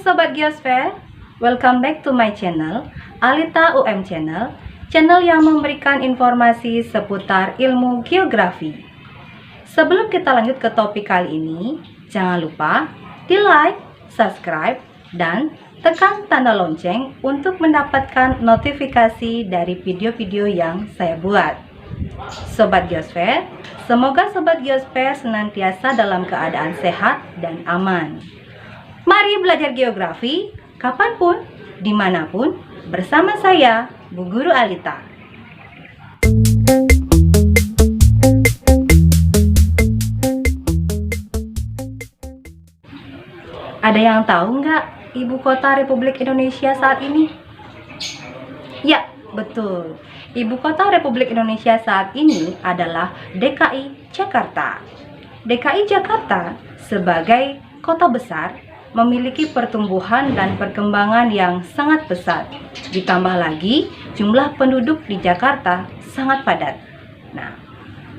Sobat Geosfer, welcome back to my channel, Alita UM Channel, channel yang memberikan informasi seputar ilmu geografi. Sebelum kita lanjut ke topik kali ini, jangan lupa di like, subscribe, dan tekan tanda lonceng untuk mendapatkan notifikasi dari video-video yang saya buat. Sobat Geosfer, semoga Sobat Geosfer senantiasa dalam keadaan sehat dan aman. Mari belajar geografi, kapanpun, dimanapun, bersama saya, Bu Guru Alita. Ada yang tahu nggak ibu kota Republik Indonesia saat ini? Ya, betul. Ibu kota Republik Indonesia saat ini adalah DKI Jakarta. DKI Jakarta sebagai kota besar memiliki pertumbuhan dan perkembangan yang sangat pesat. Ditambah lagi, jumlah penduduk di Jakarta sangat padat. Nah,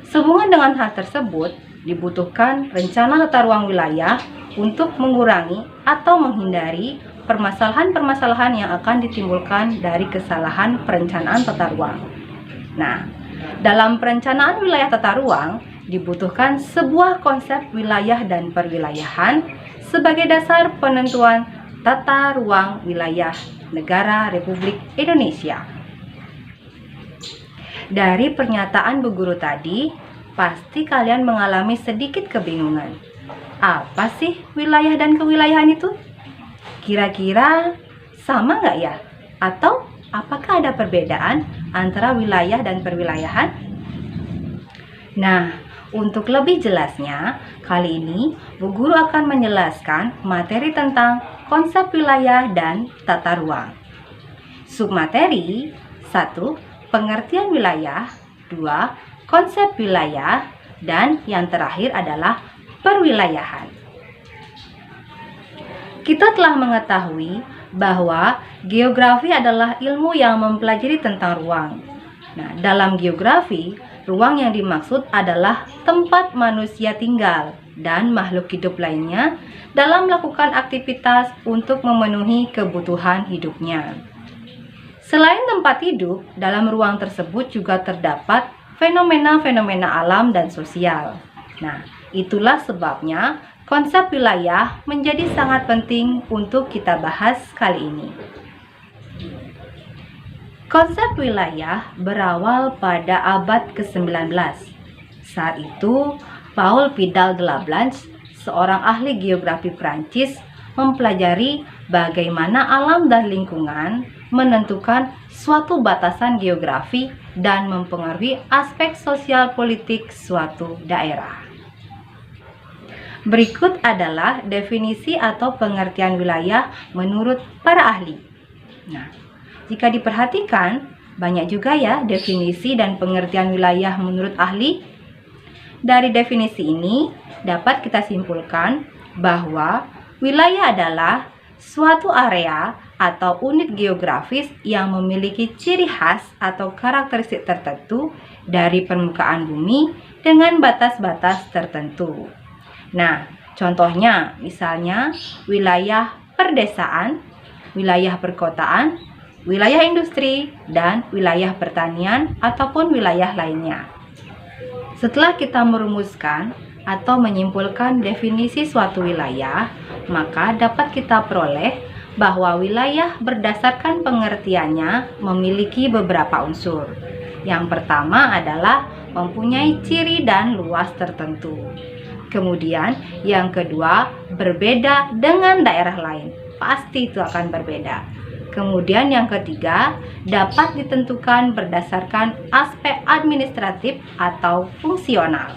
sehubungan dengan hal tersebut, dibutuhkan rencana tata ruang wilayah untuk mengurangi atau menghindari permasalahan-permasalahan yang akan ditimbulkan dari kesalahan perencanaan tata ruang. Nah, dalam perencanaan wilayah tata ruang, dibutuhkan sebuah konsep wilayah dan perwilayahan sebagai dasar penentuan tata ruang wilayah negara Republik Indonesia. Dari pernyataan Bu Guru tadi, pasti kalian mengalami sedikit kebingungan. Apa sih wilayah dan kewilayahan itu? Kira-kira sama nggak ya? Atau apakah ada perbedaan antara wilayah dan perwilayahan? Nah, untuk lebih jelasnya, kali ini Bu Guru akan menjelaskan materi tentang konsep wilayah dan tata ruang. Submateri 1. Pengertian wilayah, 2. Konsep wilayah, dan yang terakhir adalah perwilayahan. Kita telah mengetahui bahwa geografi adalah ilmu yang mempelajari tentang ruang. Nah, dalam geografi, ruang yang dimaksud adalah tempat manusia tinggal dan makhluk hidup lainnya dalam melakukan aktivitas untuk memenuhi kebutuhan hidupnya. Selain tempat hidup, dalam ruang tersebut juga terdapat fenomena-fenomena alam dan sosial. Nah, itulah sebabnya konsep wilayah menjadi sangat penting untuk kita bahas kali ini. Konsep wilayah berawal pada abad ke-19. Saat itu, Paul Vidal de Lablanche, seorang ahli geografi Prancis, mempelajari bagaimana alam dan lingkungan menentukan suatu batasan geografi dan mempengaruhi aspek sosial politik suatu daerah. Berikut adalah definisi atau pengertian wilayah menurut para ahli. Nah, jika diperhatikan, banyak juga ya definisi dan pengertian wilayah menurut ahli. Dari definisi ini, dapat kita simpulkan bahwa wilayah adalah suatu area atau unit geografis yang memiliki ciri khas atau karakteristik tertentu dari permukaan bumi dengan batas-batas tertentu. Nah, contohnya misalnya wilayah perdesaan, wilayah perkotaan, wilayah industri, dan wilayah pertanian ataupun wilayah lainnya. Setelah kita merumuskan atau menyimpulkan definisi suatu wilayah, maka dapat kita peroleh bahwa wilayah berdasarkan pengertiannya memiliki beberapa unsur. Yang pertama adalah mempunyai ciri dan luas tertentu. Kemudian yang kedua, berbeda dengan daerah lain. Pasti itu akan berbeda. Kemudian yang ketiga, dapat ditentukan berdasarkan aspek administratif atau fungsional.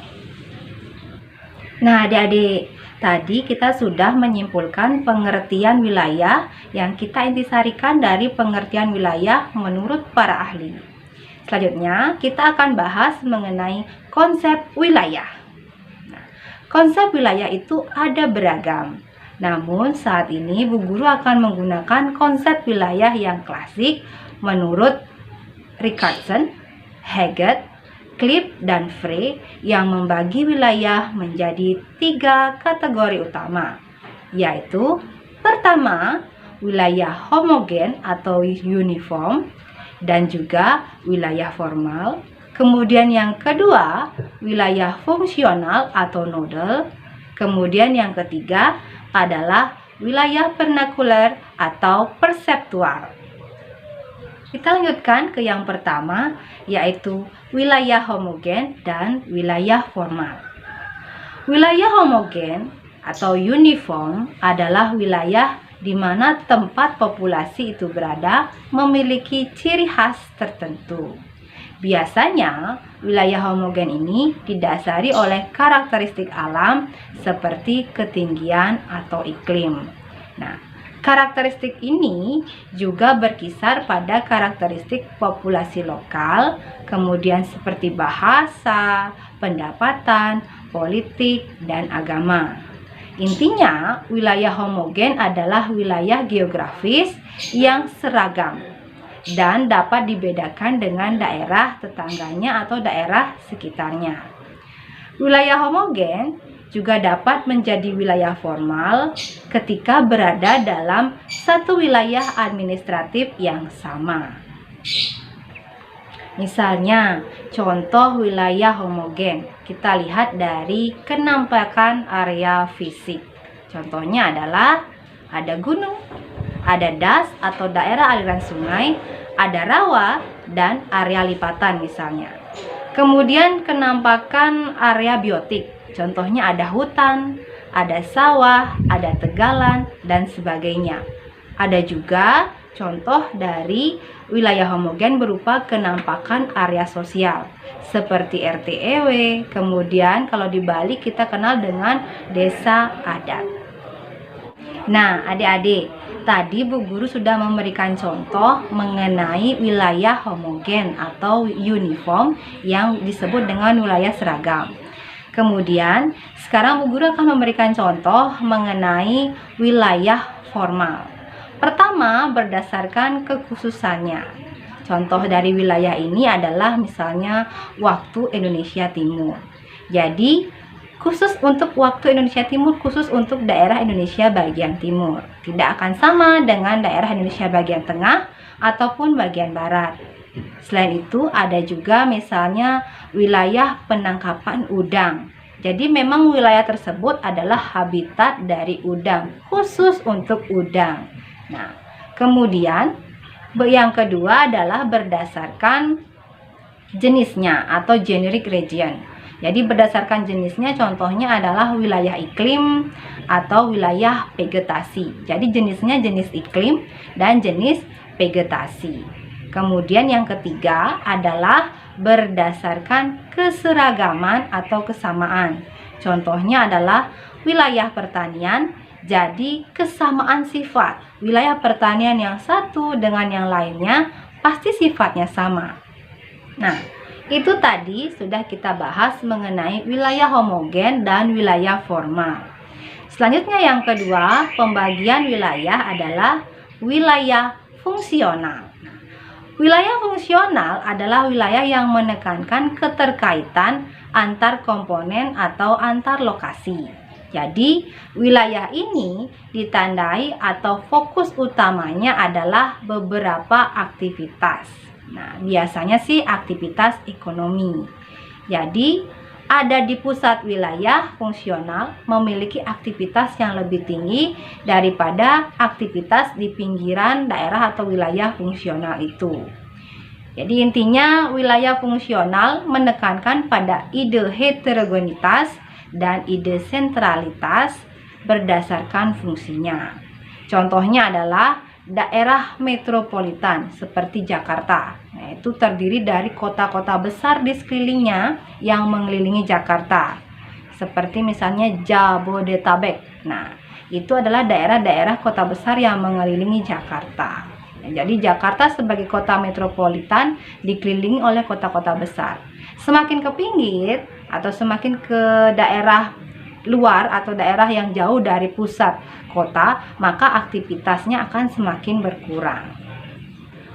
Nah, adik-adik, tadi kita sudah menyimpulkan pengertian wilayah yang kita intisarikan dari pengertian wilayah menurut para ahli. Selanjutnya, kita akan bahas mengenai konsep wilayah. Nah, konsep wilayah itu ada beragam. Namun saat ini Bu Guru akan menggunakan konsep wilayah yang klasik menurut Richardson, Haggett, Cliff, dan Frey yang membagi wilayah menjadi 3 kategori utama, yaitu pertama, wilayah homogen atau uniform, dan juga wilayah formal. Kemudian yang kedua, wilayah fungsional atau nodal. Kemudian yang ketiga adalah wilayah vernakuler atau perseptual. Kita lanjutkan ke yang pertama, yaitu wilayah homogen dan wilayah formal. Wilayah homogen atau uniform adalah wilayah di mana tempat populasi itu berada memiliki ciri khas tertentu. Biasanya, wilayah homogen ini didasari oleh karakteristik alam seperti ketinggian atau iklim. Nah, karakteristik ini juga berkisar pada karakteristik populasi lokal, kemudian seperti bahasa, pendapatan, politik, dan agama. Intinya, wilayah homogen adalah wilayah geografis yang seragam dan dapat dibedakan dengan daerah tetangganya atau daerah sekitarnya. Wilayah homogen juga dapat menjadi wilayah formal ketika berada dalam satu wilayah administratif yang sama. Misalnya, contoh wilayah homogen, kita lihat dari kenampakan area fisik. Contohnya adalah ada gunung, ada das atau daerah aliran sungai, ada rawa, dan area lipatan misalnya. Kemudian kenampakan area biotik, contohnya ada hutan, ada sawah, ada tegalan, dan sebagainya. Ada juga contoh dari wilayah homogen berupa kenampakan area sosial, seperti RT RW, kemudian kalau di Bali kita kenal dengan desa adat. Nah, adik-adik, tadi Bu Guru sudah memberikan contoh mengenai wilayah homogen atau uniform yang disebut dengan wilayah seragam. Kemudian, sekarang Bu Guru akan memberikan contoh mengenai wilayah formal. Pertama, berdasarkan kekhususannya. Contoh dari wilayah ini adalah misalnya waktu Indonesia Timur. Jadi, khusus untuk waktu Indonesia Timur, khusus untuk daerah Indonesia bagian timur. Tidak akan sama dengan daerah Indonesia bagian tengah ataupun bagian barat. Selain itu, ada juga misalnya wilayah penangkapan udang. Jadi memang wilayah tersebut adalah habitat dari udang, khusus untuk udang. Nah, kemudian yang kedua adalah berdasarkan jenisnya atau generic region. Jadi berdasarkan jenisnya, contohnya adalah wilayah iklim atau wilayah vegetasi. Jadi jenisnya jenis iklim dan jenis vegetasi. Kemudian yang ketiga adalah berdasarkan keseragaman atau kesamaan. Contohnya adalah wilayah pertanian, jadi kesamaan sifat. Wilayah pertanian yang satu dengan yang lainnya pasti sifatnya sama. Nah, itu tadi sudah kita bahas mengenai wilayah homogen dan wilayah formal. Selanjutnya yang kedua, pembagian wilayah adalah wilayah fungsional. Wilayah fungsional adalah wilayah yang menekankan keterkaitan antar komponen atau antar lokasi. Jadi, wilayah ini ditandai atau fokus utamanya adalah beberapa aktivitas. Nah, biasanya sih aktivitas ekonomi. Jadi, ada di pusat wilayah fungsional memiliki aktivitas yang lebih tinggi daripada aktivitas di pinggiran daerah atau wilayah fungsional itu. Jadi intinya wilayah fungsional menekankan pada ide heterogenitas dan ide sentralitas berdasarkan fungsinya. Contohnya adalah daerah metropolitan seperti Jakarta. Nah, itu terdiri dari kota-kota besar di sekelilingnya yang mengelilingi Jakarta. Seperti misalnya Jabodetabek. Nah, itu adalah daerah-daerah kota besar yang mengelilingi Jakarta. Nah, jadi Jakarta sebagai kota metropolitan dikelilingi oleh kota-kota besar. Semakin ke pinggir atau semakin ke daerah luar atau daerah yang jauh dari pusat kota, maka aktivitasnya akan semakin berkurang.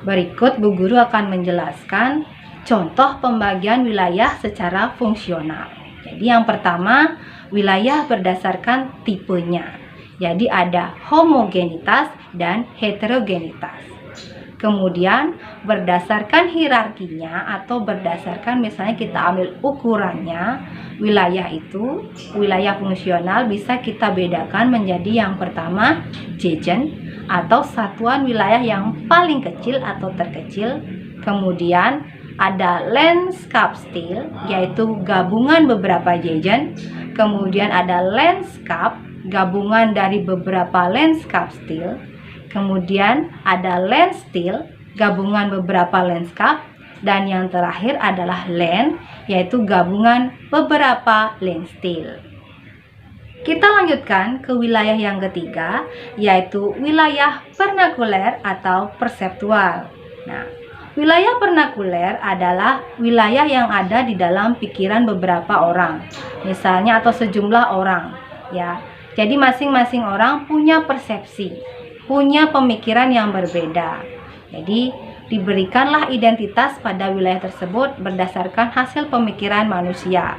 Berikut Bu Guru akan menjelaskan contoh pembagian wilayah secara fungsional. Jadi yang pertama, wilayah berdasarkan tipenya. Jadi ada homogenitas dan heterogenitas. Kemudian berdasarkan hierarkinya atau berdasarkan misalnya kita ambil ukurannya, wilayah itu, wilayah fungsional bisa kita bedakan menjadi yang pertama Gegend atau satuan wilayah yang paling kecil atau terkecil. Kemudian ada Landschaftstil, yaitu gabungan beberapa Gegend. Kemudian ada Landscape, gabungan dari beberapa Landschaftstil. Kemudian ada Landstil, gabungan beberapa landscape. Dan yang terakhir adalah Land, yaitu gabungan beberapa Landstil. Kita lanjutkan ke wilayah yang ketiga, yaitu wilayah vernakuler atau perseptual. Nah, wilayah vernakuler adalah wilayah yang ada di dalam pikiran beberapa orang, misalnya atau sejumlah orang, ya. Jadi masing-masing orang punya persepsi, punya pemikiran yang berbeda. Jadi diberikanlah identitas pada wilayah tersebut berdasarkan hasil pemikiran manusia.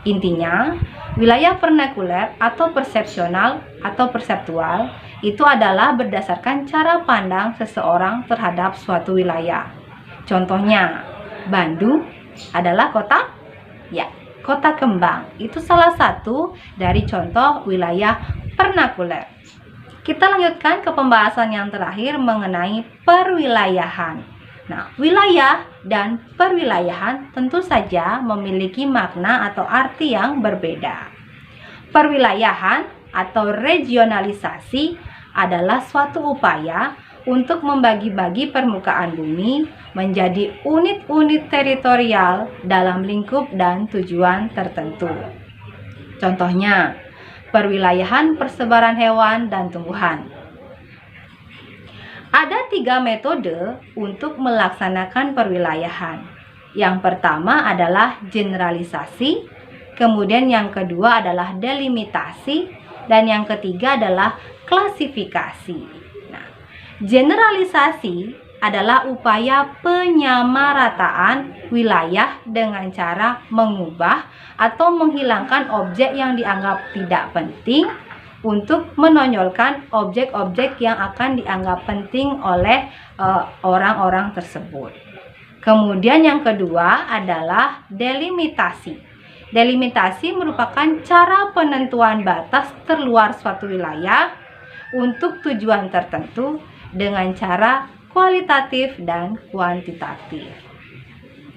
Intinya, wilayah vernakuler atau persepsional atau perseptual itu adalah berdasarkan cara pandang seseorang terhadap suatu wilayah. Contohnya, Bandung adalah kota, ya, kota kembang. Itu salah satu dari contoh wilayah vernakuler. Kita lanjutkan ke pembahasan yang terakhir mengenai perwilayahan. Nah, wilayah dan perwilayahan tentu saja memiliki makna atau arti yang berbeda. Perwilayahan atau regionalisasi adalah suatu upaya untuk membagi-bagi permukaan bumi menjadi unit-unit teritorial dalam lingkup dan tujuan tertentu. Contohnya, perwilayahan persebaran hewan dan tumbuhan. Ada 3 metode untuk melaksanakan perwilayahan. Yang pertama adalah generalisasi, kemudian yang kedua adalah delimitasi, dan yang ketiga adalah klasifikasi. Nah, generalisasi adalah upaya penyamarataan wilayah dengan cara mengubah atau menghilangkan objek yang dianggap tidak penting untuk menonjolkan objek-objek yang akan dianggap penting oleh orang-orang tersebut. Kemudian yang kedua adalah delimitasi. Delimitasi merupakan cara penentuan batas terluar suatu wilayah untuk tujuan tertentu dengan cara kualitatif dan kuantitatif.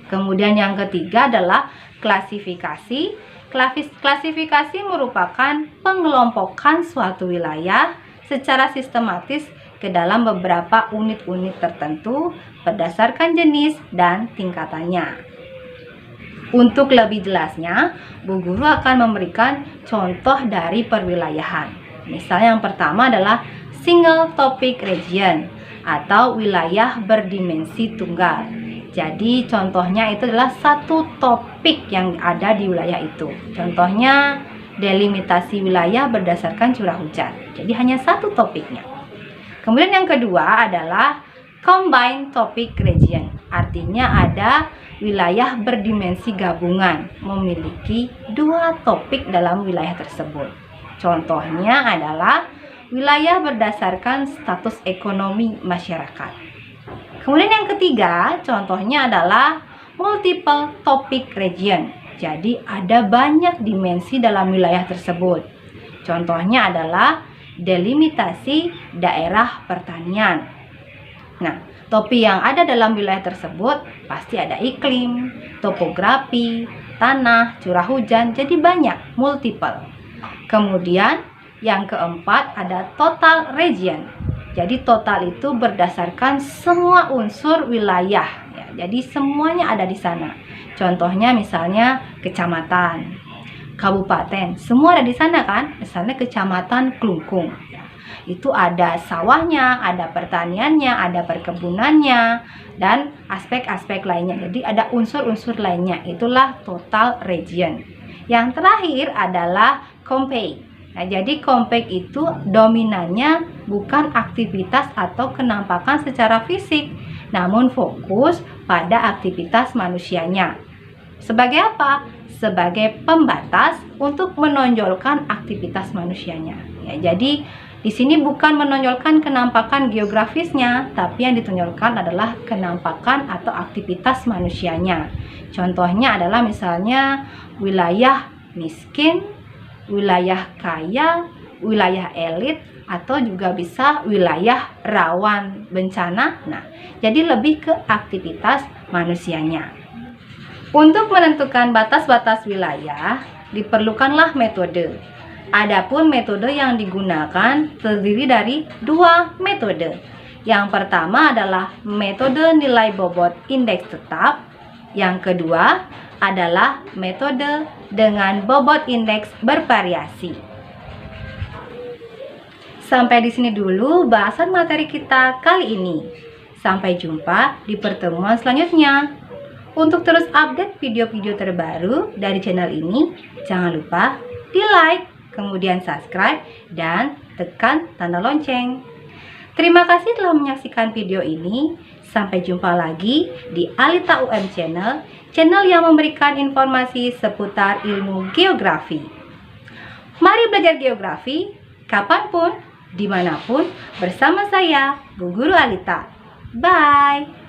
Kemudian yang ketiga adalah klasifikasi. Klasifikasi merupakan pengelompokan suatu wilayah secara sistematis ke dalam beberapa unit-unit tertentu berdasarkan jenis dan tingkatannya. Untuk lebih jelasnya, Bu Guru akan memberikan contoh dari perwilayahan. Misalnya yang pertama adalah single topic region atau wilayah berdimensi tunggal. Jadi contohnya itu adalah satu topik yang ada di wilayah itu. Contohnya delimitasi wilayah berdasarkan curah hujan. Jadi hanya satu topiknya. Kemudian yang kedua adalah combined topic region. Artinya ada wilayah berdimensi gabungan, memiliki 2 topik dalam wilayah tersebut. Contohnya adalah wilayah berdasarkan status ekonomi masyarakat. Kemudian yang ketiga, contohnya adalah multiple topic region. Jadi ada banyak dimensi dalam wilayah tersebut. Contohnya adalah delimitasi daerah pertanian. Nah, topik yang ada dalam wilayah tersebut pasti ada iklim, topografi, tanah, curah hujan, jadi banyak, multiple. Kemudian yang keempat ada total region. Jadi total itu berdasarkan semua unsur wilayah, ya. Jadi semuanya ada di sana. Contohnya misalnya kecamatan, kabupaten, semua ada di sana kan? Misalnya kecamatan Klungkung, ya. Itu ada sawahnya, ada pertaniannya, ada perkebunannya, dan aspek-aspek lainnya. Jadi ada unsur-unsur lainnya. Itulah total region. Yang terakhir adalah compact. Nah, jadi compact itu dominannya bukan aktivitas atau kenampakan secara fisik, namun fokus pada aktivitas manusianya. Sebagai apa? Sebagai pembatas untuk menonjolkan aktivitas manusianya. Ya, jadi di sini bukan menonjolkan kenampakan geografisnya, tapi yang ditonjolkan adalah kenampakan atau aktivitas manusianya. Contohnya adalah misalnya wilayah miskin, wilayah kaya, wilayah elit, atau juga bisa wilayah rawan bencana. Nah, jadi lebih ke aktivitas manusianya. Untuk menentukan batas-batas wilayah, diperlukanlah metode. Adapun metode yang digunakan terdiri dari dua metode. Yang pertama adalah metode nilai bobot indeks tetap. Yang kedua adalah metode dengan bobot indeks bervariasi. Sampai di sini dulu bahasan materi kita kali ini. Sampai jumpa di pertemuan selanjutnya. Untuk terus update video-video terbaru dari channel ini, jangan lupa di like, kemudian subscribe, dan tekan tanda lonceng. Terima kasih telah menyaksikan video ini. Sampai jumpa lagi di Alita UM Channel, channel yang memberikan informasi seputar ilmu geografi. Mari belajar geografi, kapanpun, dimanapun, bersama saya, Bu Guru Alita. Bye!